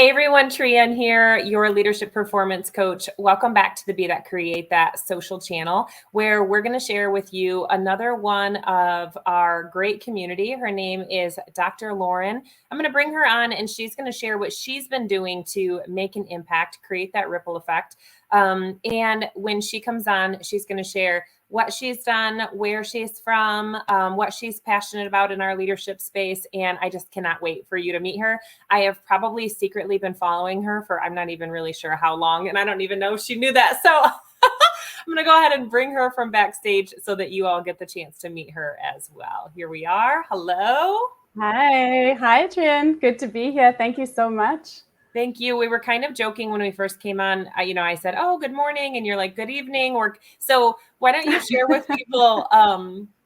Hey everyone, Trienne here, your leadership performance coach. Welcome back to the Be That Create That social channel, where we're going to share with you another one of our great community. Her name is Dr. Lauren. I'm going to bring her on and she's going to share what she's been doing to make an impact, create that ripple effect. And when she comes on, she's going to share what she's done, where she's from, what she's passionate about in our leadership space. And I just cannot wait for you to meet her. I have probably secretly been following her for, I'm not even really sure how long, and I don't even know if she knew that. So I'm going to go ahead and bring her from backstage so that you all get the chance to meet her as well. Here we are. Hello. Hi, Trienne. Good to be here. Thank you so much. Thank you. We were kind of joking when we first came on. I said, "Oh, good morning," and you're like, "Good evening." So why don't you share with people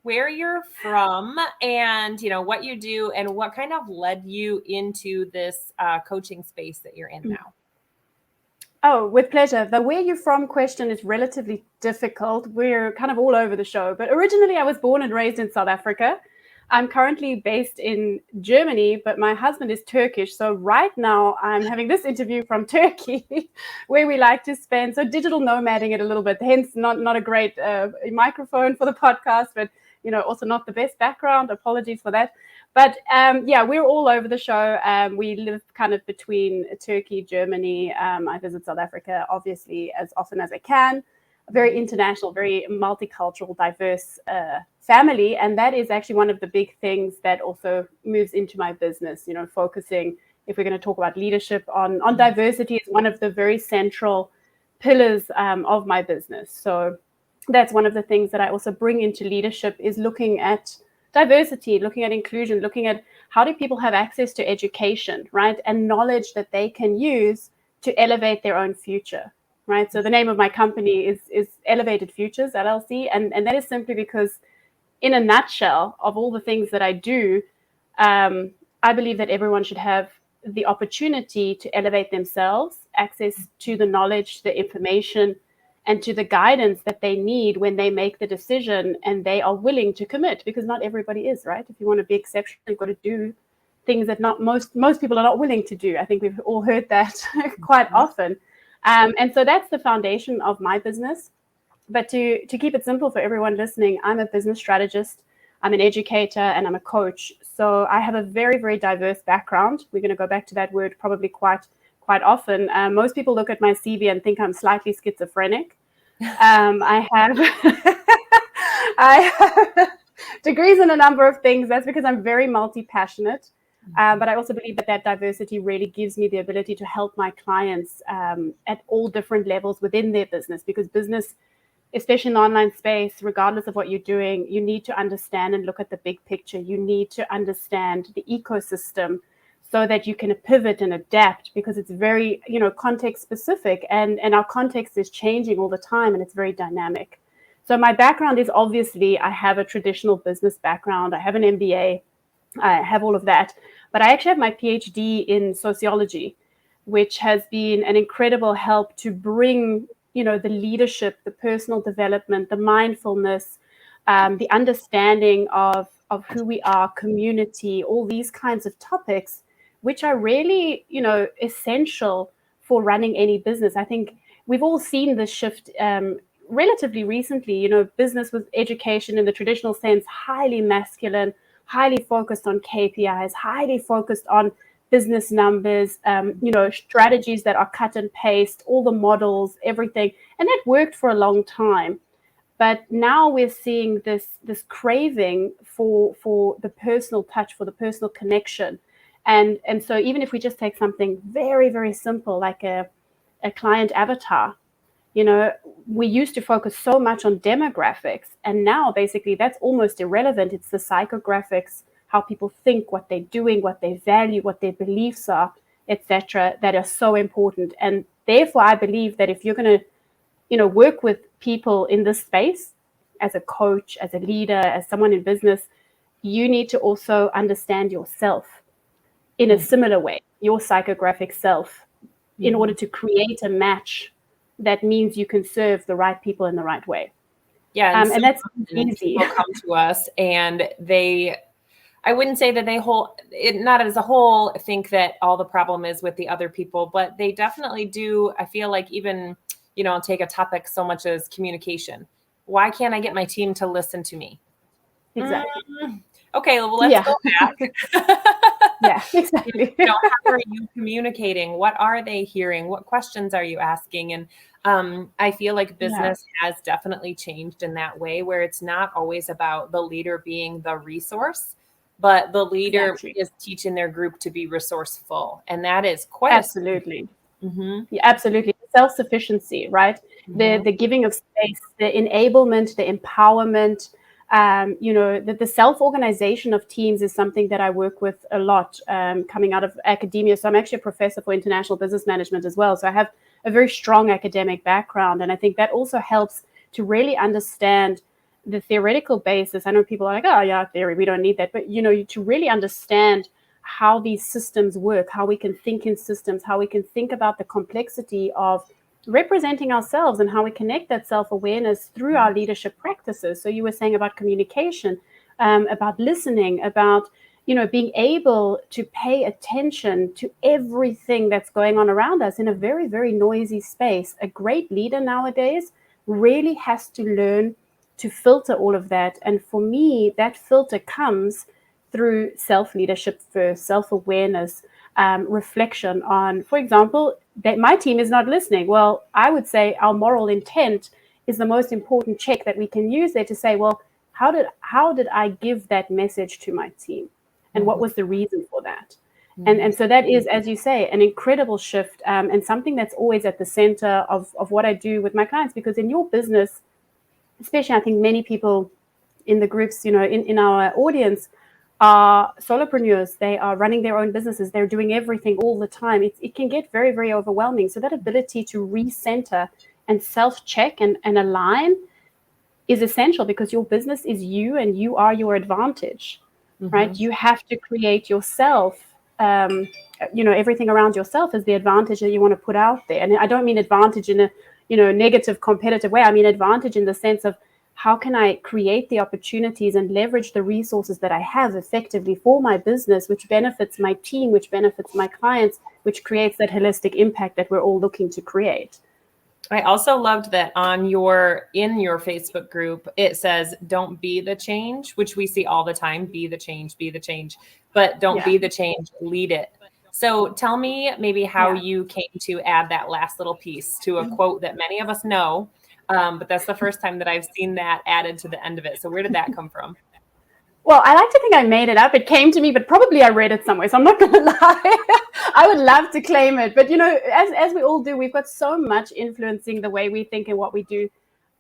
where you're from and what you do and what kind of led you into this coaching space that you're in now? Oh, with pleasure. The where you're from question is relatively difficult. We're kind of all over the show, but originally I was born and raised in South Africa. I'm currently based in Germany, but my husband is Turkish. So right now I'm having this interview from Turkey, where we like to spend. So digital nomading it a little bit, hence not a great microphone for the podcast, but also not the best background. Apologies for that. But we're all over the show. We live kind of between Turkey, Germany. I visit South Africa, obviously, as often as I can. Very international, very multicultural, diverse family. And that is actually one of the big things that also moves into my business, focusing, if we're going to talk about leadership, on diversity is one of the very central pillars of my business. So that's one of the things that I also bring into leadership is looking at diversity, looking at inclusion, looking at how do people have access to education, right? And knowledge that they can use to elevate their own future. Right. So the name of my company is Elevated Futures LLC. And that is simply because in a nutshell of all the things that I do, I believe that everyone should have the opportunity to elevate themselves, access to the knowledge, the information, and to the guidance that they need when they make the decision and they are willing to commit, because not everybody is, right? If you want to be exceptional, you've got to do things that not most people are not willing to do. I think we've all heard that quite often. And so that's the foundation of my business. But to keep it simple for everyone listening, I'm a business strategist, I'm an educator, and I'm a coach. So I have a very, very diverse background. We're going to go back to that word probably quite often. Most people look at my CV and think I'm slightly schizophrenic. I have degrees in a number of things. That's because I'm very multi-passionate. But I also believe that diversity really gives me the ability to help my clients at all different levels within their business, because business, especially in the online space, regardless of what you're doing, you need to understand and look at the big picture. You need to understand the ecosystem so that you can pivot and adapt, because it's very, context specific and our context is changing all the time and it's very dynamic. So my background is obviously I have a traditional business background. I have an MBA. I have all of that. But I actually have my Ph.D. in sociology, which has been an incredible help to bring, the leadership, the personal development, the mindfulness, the understanding of who we are, community, all these kinds of topics, which are really, essential for running any business. I think we've all seen this shift relatively recently. Business with education in the traditional sense, highly masculine, highly focused on KPIs, highly focused on business numbers, strategies that are cut and paste, all the models, everything. And that worked for a long time. But now we're seeing this craving for the personal touch, for the personal connection. And so even if we just take something very, very simple, like a client avatar, we used to focus so much on demographics, and now basically that's almost irrelevant. It's the psychographics, how people think, what they're doing, what they value, what their beliefs are, etc., that are so important. And therefore, I believe that if you're going to, work with people in this space as a coach, as a leader, as someone in business, you need to also understand yourself in a similar way, your psychographic self, in order to create a match that means you can serve the right people in the right way. Yeah. And that's easy. People come to us and I wouldn't say that not as a whole, think that all the problem is with the other people, but they definitely do. I feel like even, I'll take a topic so much as communication. Why can't I get my team to listen to me? Exactly. Okay, well, let's go back. Yeah, exactly. How are you communicating? What are they hearing? What questions are you asking? And I feel like business has definitely changed in that way, where it's not always about the leader being the resource, but the leader is teaching their group to be resourceful. And that is quite absolutely. Yeah, absolutely. Self-sufficiency, right? The giving of space, the enablement, the empowerment, the self-organization of teams is something that I work with a lot coming out of academia. So I'm actually a professor for international business management as well. So I have a very strong academic background. And I think that also helps to really understand the theoretical basis. I know people are like, oh yeah, theory, we don't need that. But, to really understand how these systems work, how we can think in systems, how we can think about the complexity of representing ourselves and how we connect that self-awareness through our leadership practices. So you were saying about communication, about listening, about, being able to pay attention to everything that's going on around us in a very, very noisy space. A great leader nowadays really has to learn to filter all of that. And for me, that filter comes through self-leadership first, self-awareness, reflection on, for example, that my team is not listening. Well, I would say our moral intent is the most important check that we can use there to say, well, how did I give that message to my team? And what was the reason for that? And so that is, as you say, an incredible shift and something that's always at the center of what I do with my clients, because in your business, especially I think many people in the groups, in our audience, are solopreneurs. They are running their own businesses. They're doing everything all the time. It can get very, very overwhelming. So that ability to recenter and self-check and align is essential, because your business is you and you are your advantage, right? You have to create yourself. Everything around yourself is the advantage that you want to put out there. And I don't mean advantage in a, negative competitive way. I mean advantage in the sense of, how can I create the opportunities and leverage the resources that I have effectively for my business, which benefits my team, which benefits my clients, which creates that holistic impact that we're all looking to create. I also loved that in your Facebook group, it says, don't be the change, which we see all the time, be the change, but don't be the change, lead it. So tell me maybe how you came to add that last little piece to a quote that many of us know. But that's the first time that I've seen that added to the end of it. So where did that come from? Well, I like to think I made it up. It came to me, but probably I read it somewhere. So I'm not going to lie. I would love to claim it. But, as we all do, we've got so much influencing the way we think and what we do.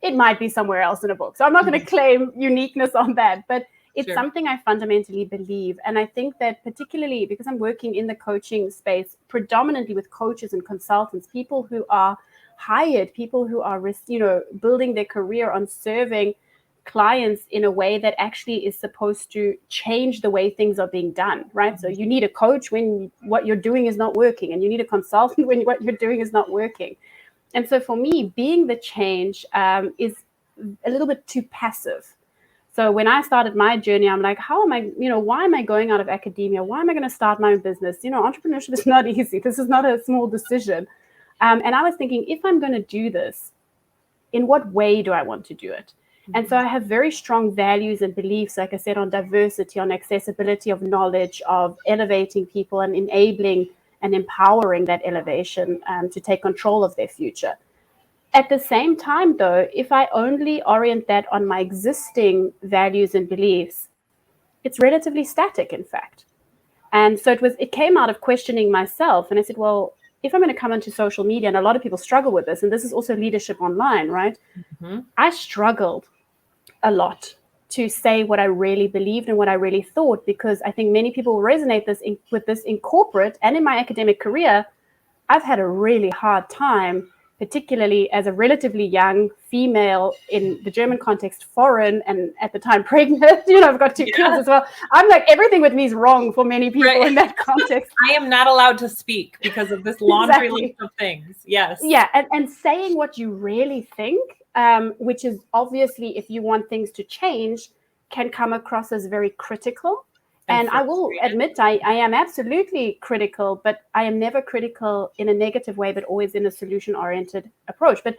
It might be somewhere else in a book. So I'm not going to claim uniqueness on that. But it's something I fundamentally believe. And I think that particularly because I'm working in the coaching space, predominantly with coaches and consultants, people who are hired, people who are, building their career on serving clients in a way that actually is supposed to change the way things are being done, right? So you need a coach when what you're doing is not working, and you need a consultant when what you're doing is not working. And so for me, being the change is a little bit too passive. So when I started my journey, I'm like, how am I, why am I going out of academia? Why am I going to start my own business? Entrepreneurship is not easy. This is not a small decision. And I was thinking, if I'm going to do this, in what way do I want to do it? And so I have very strong values and beliefs, like I said, on diversity, on accessibility of knowledge, of elevating people and enabling and empowering that elevation to take control of their future. At the same time, though, if I only orient that on my existing values and beliefs, it's relatively static, in fact. And so it came out of questioning myself. And I said, well, if I'm going to come into social media, and a lot of people struggle with this, and this is also leadership online, right? I struggled a lot to say what I really believed and what I really thought, because I think many people resonate with this in corporate and in my academic career. I've had a really hard time, particularly as a relatively young female in the German context, foreign, and at the time pregnant. I've got two kids as well. I'm like, everything with me is wrong for many people in that context. I am not allowed to speak because of this laundry list of things. Yes. Yeah, and saying what you really think, which is obviously, if you want things to change, can come across as very critical And I will admit, I am absolutely critical, but I am never critical in a negative way, but always in a solution-oriented approach. But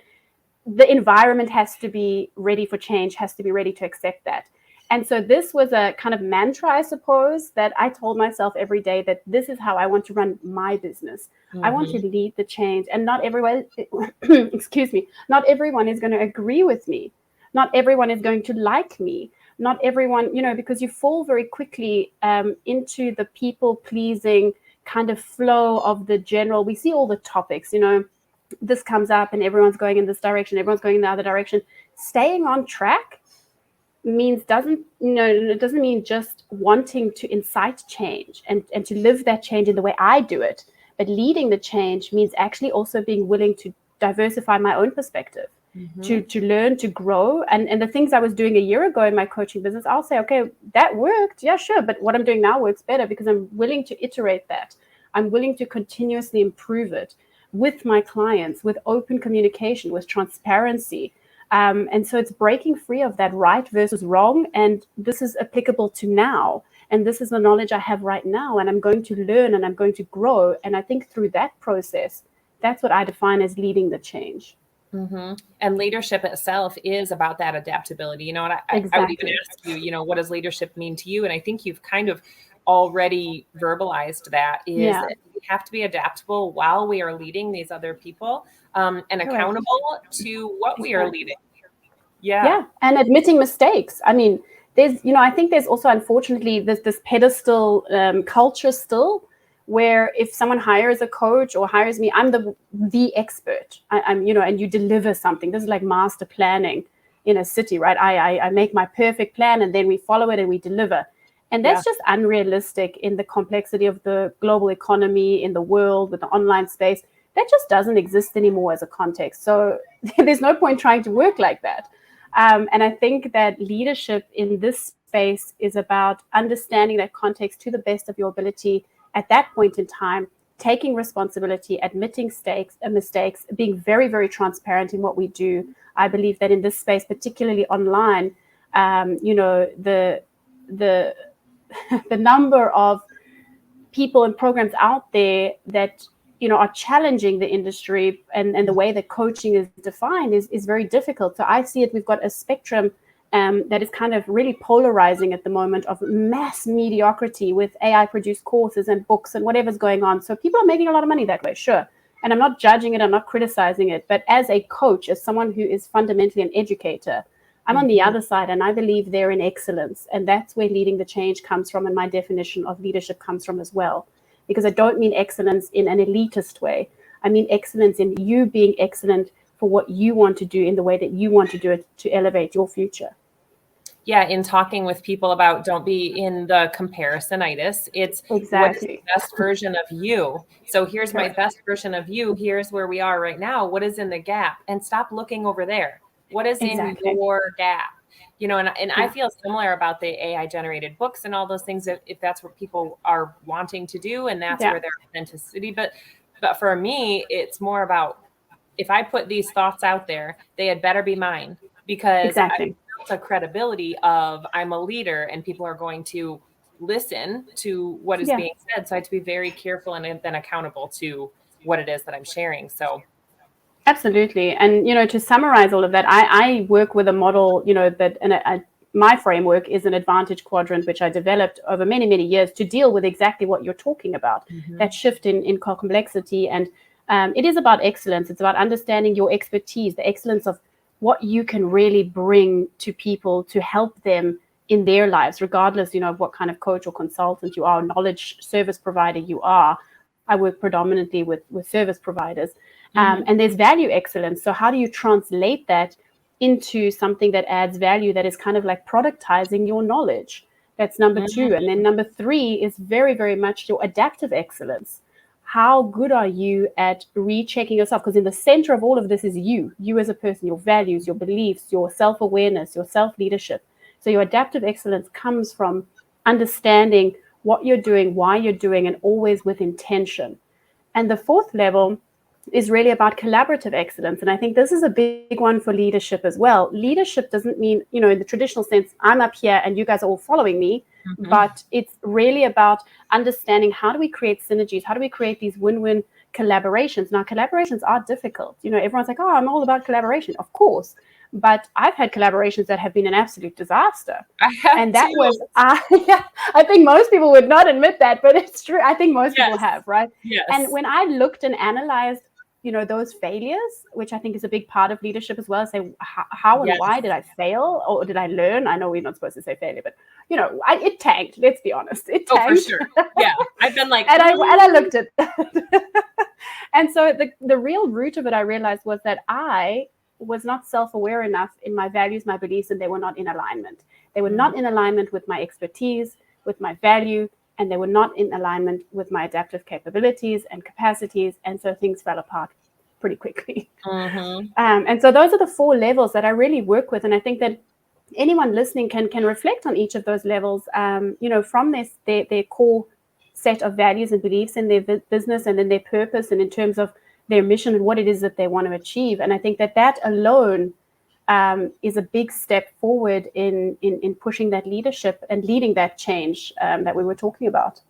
the environment has to be ready for change, has to be ready to accept that. And so this was a kind of mantra, I suppose, that I told myself every day, that this is how I want to run my business. I want to lead the change. And not everyone, excuse me, not everyone is going to agree with me. Not everyone is going to like me. Not everyone, because you fall very quickly into the people-pleasing kind of flow of the general. We see all the topics, this comes up and everyone's going in this direction, everyone's going in the other direction. Staying on track doesn't mean just wanting to incite change and to live that change in the way I do it. But leading the change means actually also being willing to diversify my own perspective. To learn, to grow. And the things I was doing a year ago in my coaching business, I'll say, okay, that worked. Yeah, sure. But what I'm doing now works better because I'm willing to iterate that. I'm willing to continuously improve it with my clients, with open communication, with transparency. And so it's breaking free of that right versus wrong. And this is applicable to now. And this is the knowledge I have right now. And I'm going to learn and I'm going to grow. And I think through that process, that's what I define as leading the change. And leadership itself is about that adaptability, and I would even ask you, what does leadership mean to you? And I think you've kind of already verbalized that that we have to be adaptable while we are leading these other people and accountable to what we are leading. Yeah. And admitting mistakes. I mean, there's, I think there's also, unfortunately, this pedestal culture still, where if someone hires a coach or hires me, I'm the expert. I'm and you deliver something. This is like master planning in a city, right? I make my perfect plan and then we follow it and we deliver. And that's just unrealistic in the complexity of the global economy, in the world, with the online space. That just doesn't exist anymore as a context. So there's no point trying to work like that. And I think that leadership in this space is about understanding that context to the best of your ability at that point in time, taking responsibility, admitting mistakes, being very, very transparent in what we do. I believe that in this space, particularly online, the number of people and programs out there that are challenging the industry and the way that coaching is defined is very difficult. So I see it. We've got a spectrum that is kind of really polarizing at the moment of mass mediocrity with AI-produced courses and books and whatever's going on. So people are making a lot of money that way, sure. And I'm not judging it, I'm not criticizing it. But as a coach, as someone who is fundamentally an educator, I'm on the other side, and I believe they're in excellence. And that's where leading the change comes from, and my definition of leadership comes from as well. Because I don't mean excellence in an elitist way. I mean excellence in you being excellent for what you want to do in the way that you want to do it to elevate your future. Yeah, in talking with people about don't be in the comparisonitis, it's what is the best version of you. So here's my best version of you. Here's where we are right now. What is in the gap? And stop looking over there. What is in your gap? And I feel similar about the AI generated books and all those things, if that's what people are wanting to do and that's where their authenticity. But for me, it's more about if I put these thoughts out there, they had better be mine, because the credibility of I'm a leader and people are going to listen to what is being said. So I have to be very careful and then accountable to what it is that I'm sharing. So absolutely. And, to summarize all of that, I work with a model, that my framework is an advantage quadrant, which I developed over many, many years to deal with exactly what you're talking about, that shift in complexity. And it is about excellence. It's about understanding your expertise, the excellence of what you can really bring to people to help them in their lives, regardless, of what kind of coach or consultant you are, knowledge service provider you are. I work predominantly with service providers. And there's value excellence. So how do you translate that into something that adds value, that is kind of like productizing your knowledge? That's number two. And then number three is very, very much your adaptive excellence. How good are you at rechecking yourself? Because in the center of all of this is you as a person, your values, your beliefs, your self-awareness, your self-leadership. So your adaptive excellence comes from understanding what you're doing, why you're doing, and always with intention. And the fourth level is really about collaborative excellence. And I think this is a big one for leadership as well. Leadership doesn't mean, in the traditional sense, I'm up here and you guys are all following me, but it's really about understanding how do we create synergies? How do we create these win-win collaborations? Now, collaborations are difficult. Everyone's like, oh, I'm all about collaboration. Of course. But I've had collaborations that have been an absolute disaster. And that was, I think most people would not admit that, but it's true. I think most people have, right? Yes. And when I looked and analyzed, those failures, which I think is a big part of leadership as well, say how and why did I fail, or did I learn? I know we're not supposed to say failure, but it tanked. Let's be honest, it tanked. Oh, for sure. Yeah, I've been like, and I looked at that. And so the real root of it, I realized, was that I was not self-aware enough in my values, my beliefs, and they were not in alignment. They were not in alignment with my expertise, with my value, and they were not in alignment with my adaptive capabilities and capacities. And so things fell apart pretty quickly. And so those are the 4 levels that I really work with. And I think that anyone listening can reflect on each of those levels, from their core set of values and beliefs in their business, and then their purpose, and in terms of their mission and what it is that they want to achieve. And I think that alone is a big step forward in pushing that leadership and leading that change that we were talking about.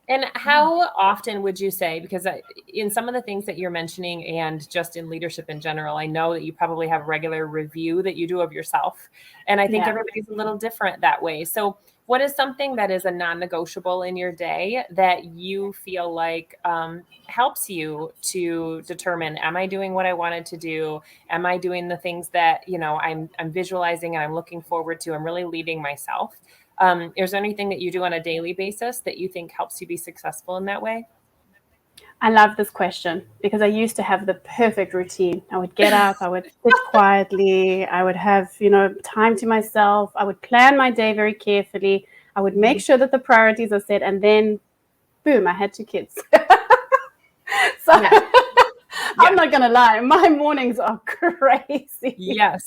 And how often would you say, because in some of the things that you're mentioning and just in leadership in general, I know that you probably have a regular review that you do of yourself. And I think everybody's a little different that way. So what is something that is a non-negotiable in your day that you feel like helps you to determine, am I doing what I wanted to do? Am I doing the things that, I'm visualizing and I'm looking forward to? I'm really leading myself. Is there anything that you do on a daily basis that you think helps you be successful in that way? I love this question because I used to have the perfect routine. I would get up, I would sit quietly, I would have, time to myself. I would plan my day very carefully. I would make sure that the priorities are set, and then boom, I had 2 kids. So I'm not going to lie, my mornings are crazy. Yes.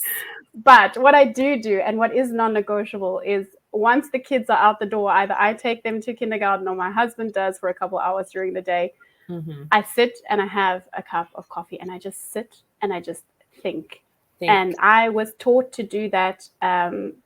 But what I do and what is non-negotiable is once the kids are out the door, either I take them to kindergarten or my husband does for a couple hours during the day. I sit and I have a cup of coffee and I just sit and I just think. And I was taught to do that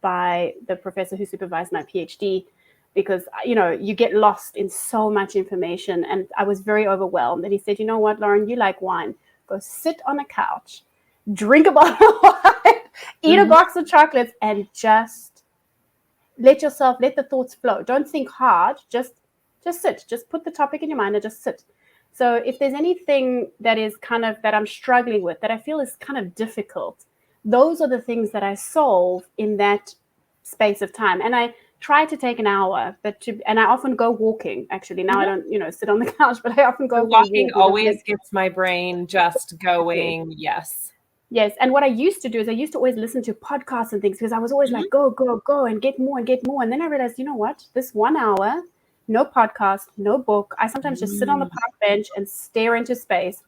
by the professor who supervised my Ph.D. because, you get lost in so much information. And I was very overwhelmed. And he said, you know what, Lauren, you like wine. Go sit on a couch, drink a bottle of wine, eat a box of chocolates, and just let the thoughts flow. Don't think hard. Just sit. Just put the topic in your mind and just sit. So if there's anything that is that I'm struggling with, that I feel is kind of difficult, those are the things that I solve in that space of time. And I try to take an hour, and I often go walking. Actually, now I don't, sit on the couch, but I often go walking. Always gets my brain just going. Yes. Yes. And what I used to do is I used to always listen to podcasts and things because I was always like, go, go, go, and get more and get more. And then I realized, you know what? This 1 hour, no podcast, no book. I sometimes just sit on the park bench and stare into space.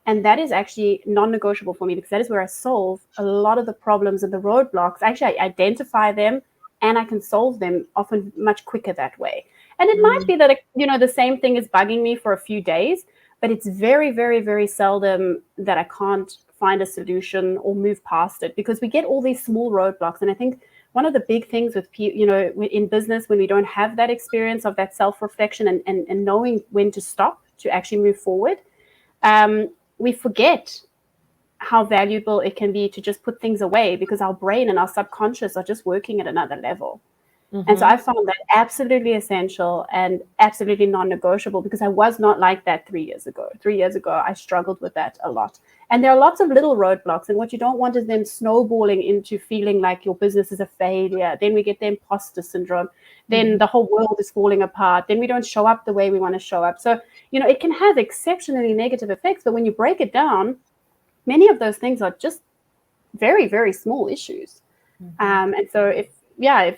And that is actually non-negotiable for me because that is where I solve a lot of the problems and the roadblocks. Actually, I identify them and I can solve them often much quicker that way. And it might be that, the same thing is bugging me for a few days, but it's very, very, very seldom that I can't find a solution or move past it because we get all these small roadblocks. And I think one of the big things with, in business, when we don't have that experience of that self-reflection and knowing when to stop to actually move forward, we forget how valuable it can be to just put things away because our brain and our subconscious are just working at another level. And so I found that absolutely essential and absolutely non-negotiable because I was not like that 3 years ago. 3 years ago, I struggled with that a lot. And there are lots of little roadblocks. And what you don't want is them snowballing into feeling like your business is a failure. Then we get the imposter syndrome. Then the whole world is falling apart. Then we don't show up the way we want to show up. So, it can have exceptionally negative effects. But when you break it down, many of those things are just very, very small issues. And so if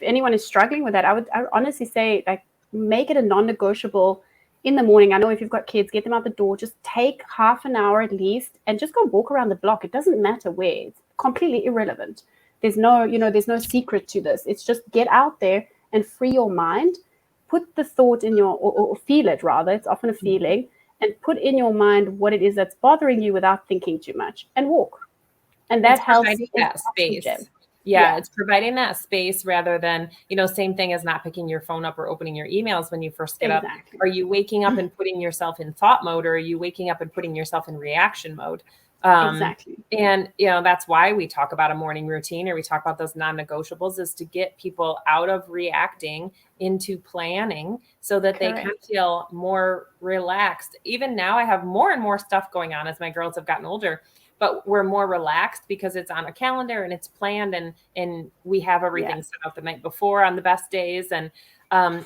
anyone is struggling with that, I would honestly say, like, make it a non-negotiable in the morning. I know if you've got kids, get them out the door, just take half an hour at least and just go walk around the block. It doesn't matter where. It's completely irrelevant. There's no secret to this. It's just get out there and free your mind, put the thought in or feel it rather. It's often a feeling, and put in your mind what it is that's bothering you without thinking too much, and walk. And that helps providing that space. Oxygen. Yeah, it's providing that space rather than, same thing as not picking your phone up or opening your emails when you first get up. Are you waking up and putting yourself in thought mode, or are you waking up and putting yourself in reaction mode? Exactly. And, that's why we talk about a morning routine, or we talk about those non-negotiables, is to get people out of reacting into planning so that they can feel more relaxed. Even now I have more and more stuff going on as my girls have gotten older, but we're more relaxed because it's on a calendar and it's planned, and we have everything set up the night before on the best days. And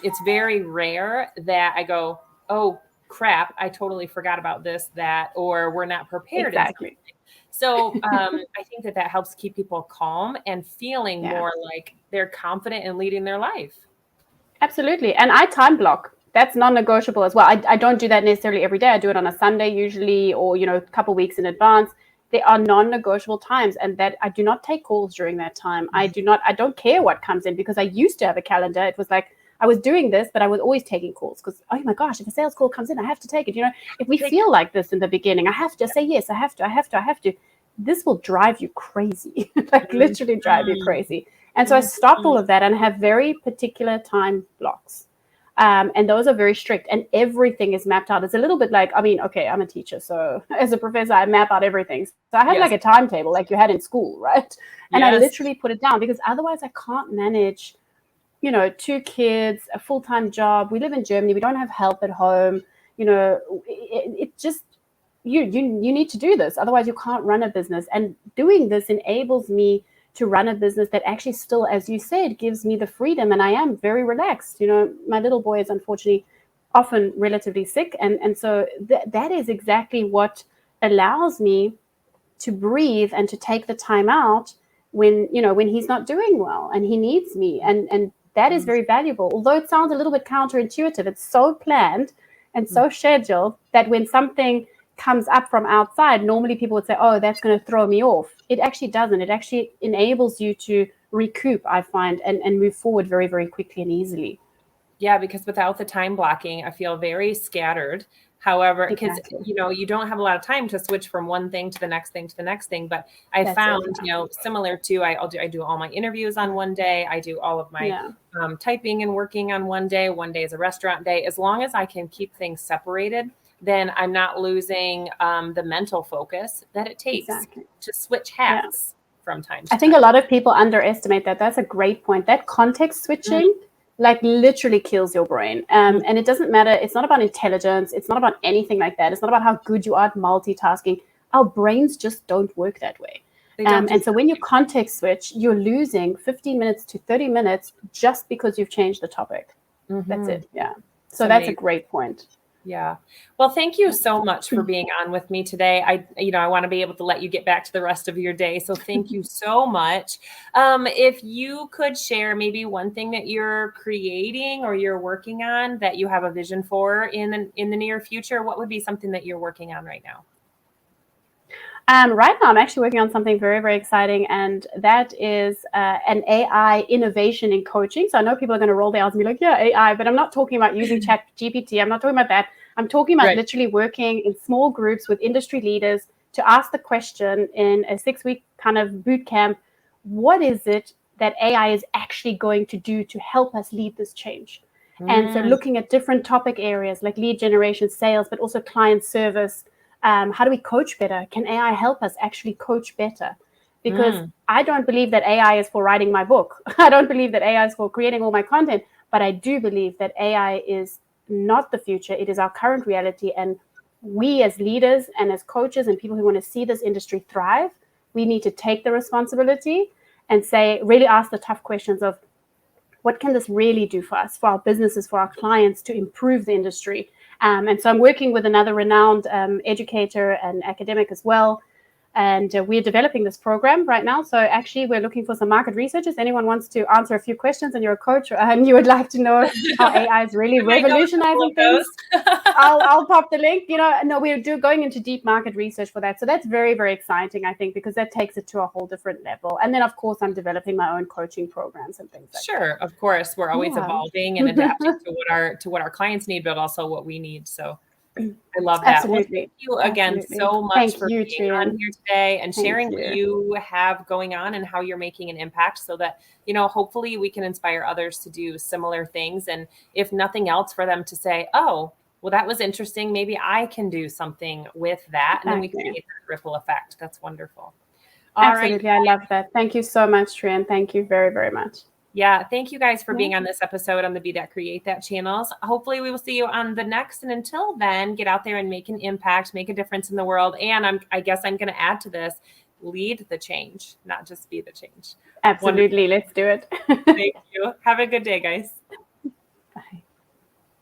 it's very rare that I go, oh crap, I totally forgot about this, that, or we're not prepared. Exactly. So I think that helps keep people calm and feeling more like they're confident in leading their life. Absolutely. And I time block. That's non-negotiable as well. I don't do that necessarily every day. I do it on a Sunday usually, or, a couple of weeks in advance. There are non-negotiable times, and that I do not take calls during that time. I don't care what comes in, because I used to have a calendar. It was like I was doing this, but I was always taking calls because, oh my gosh, if a sales call comes in, I have to take it. If we feel like this in the beginning, I have to say yes, I have to. This will drive you crazy, like literally drive you crazy. And so I stopped all of that and have very particular time blocks. And those are very strict, and everything is mapped out. It's a little bit like, I'm a teacher. So as a professor, I map out everything. So I had like a timetable like you had in school, right? And I literally put it down, because otherwise I can't manage, 2 kids, a full-time job. We live in Germany. We don't have help at home. It just, you need to do this. Otherwise you can't run a business. And doing this enables me to run a business that actually still, as you said, gives me the freedom, and I am very relaxed. My little boy is unfortunately often relatively sick, and so that is exactly what allows me to breathe and to take the time out when he's not doing well and he needs me, and that is very valuable. Although it sounds a little bit counterintuitive, it's so planned and so scheduled that when something comes up from outside, normally people would say, oh, that's going to throw me off. It actually doesn't. It actually enables you to recoup, I find, and move forward very, very quickly and easily. Yeah, because without the time blocking, I feel very scattered. However, because, you don't have a lot of time to switch from one thing to the next thing to the next thing. But I found, similar to, I do all my interviews on one day. I do all of my typing and working on one day. One day is a restaurant day. As long as I can keep things separated, then I'm not losing the mental focus that it takes to switch hats from time to time. I think a lot of people underestimate that. That's a great point. That context switching like literally kills your brain. And it doesn't matter. It's not about intelligence. It's not about anything like that. It's not about how good you are at multitasking. Our brains just don't work that way. And so when you context switch, you're losing 15 minutes to 30 minutes just because you've changed the topic. That's it. Yeah. So that's a great point. Yeah. Well, thank you so much for being on with me today. I want to be able to let you get back to the rest of your day. So thank you so much. If you could share maybe one thing that you're creating or you're working on that you have a vision for in the near future, what would be something that you're working on right now? Right now, I'm actually working on something very, very exciting, and that is an AI innovation in coaching. So I know people are going to roll their eyes and be like, yeah, AI, but I'm not talking about using ChatGPT. I'm not talking about that. I'm talking about literally working in small groups with industry leaders to ask the question in a 6-week kind of boot camp, what is it that AI is actually going to do to help us lead this change? And so looking at different topic areas like lead generation, sales, but also client service. How do we coach better? Can AI help us actually coach better? Because I don't believe that AI is for writing my book. I don't believe that AI is for creating all my content, but I do believe that AI is not the future. It is our current reality. And we as leaders and as coaches and people who want to see this industry thrive, we need to take the responsibility and really ask the tough questions of what can this really do for us, for our businesses, for our clients, to improve the industry. And so I'm working with another renowned educator and academic as well. And we're developing this program right now. So actually, we're looking for some market researchers. Anyone wants to answer a few questions and you're a coach and you would like to know how AI is really revolutionizing things, I'll pop the link. We're going into deep market research for that. So that's very, very exciting, I think, because that takes it to a whole different level. And then, of course, I'm developing my own coaching programs and things like that. Sure, of course. We're always evolving and adapting to what our clients need, but also what we need. So I love that. Well, Absolutely. thank you again Absolutely. so much Thank for you, being on Trienne. here today and Thank sharing what you. you have going on and how you're making an impact so that, hopefully we can inspire others to do similar things. And if nothing else, for them to say, oh, well, that was interesting. Maybe I can do something with that. And then we Exactly. create that ripple effect. That's wonderful. All right. Absolutely. I love that. Thank you so much, Trienne. Thank you very, very much. Yeah. Thank you guys for being on this episode on the Be That Create That channels. Hopefully we will see you on the next. And until then, get out there and make an impact, make a difference in the world. And I guess I'm going to add to this, lead the change, not just be the change. Absolutely. Wonderful. Let's do it. Thank you. Have a good day, guys.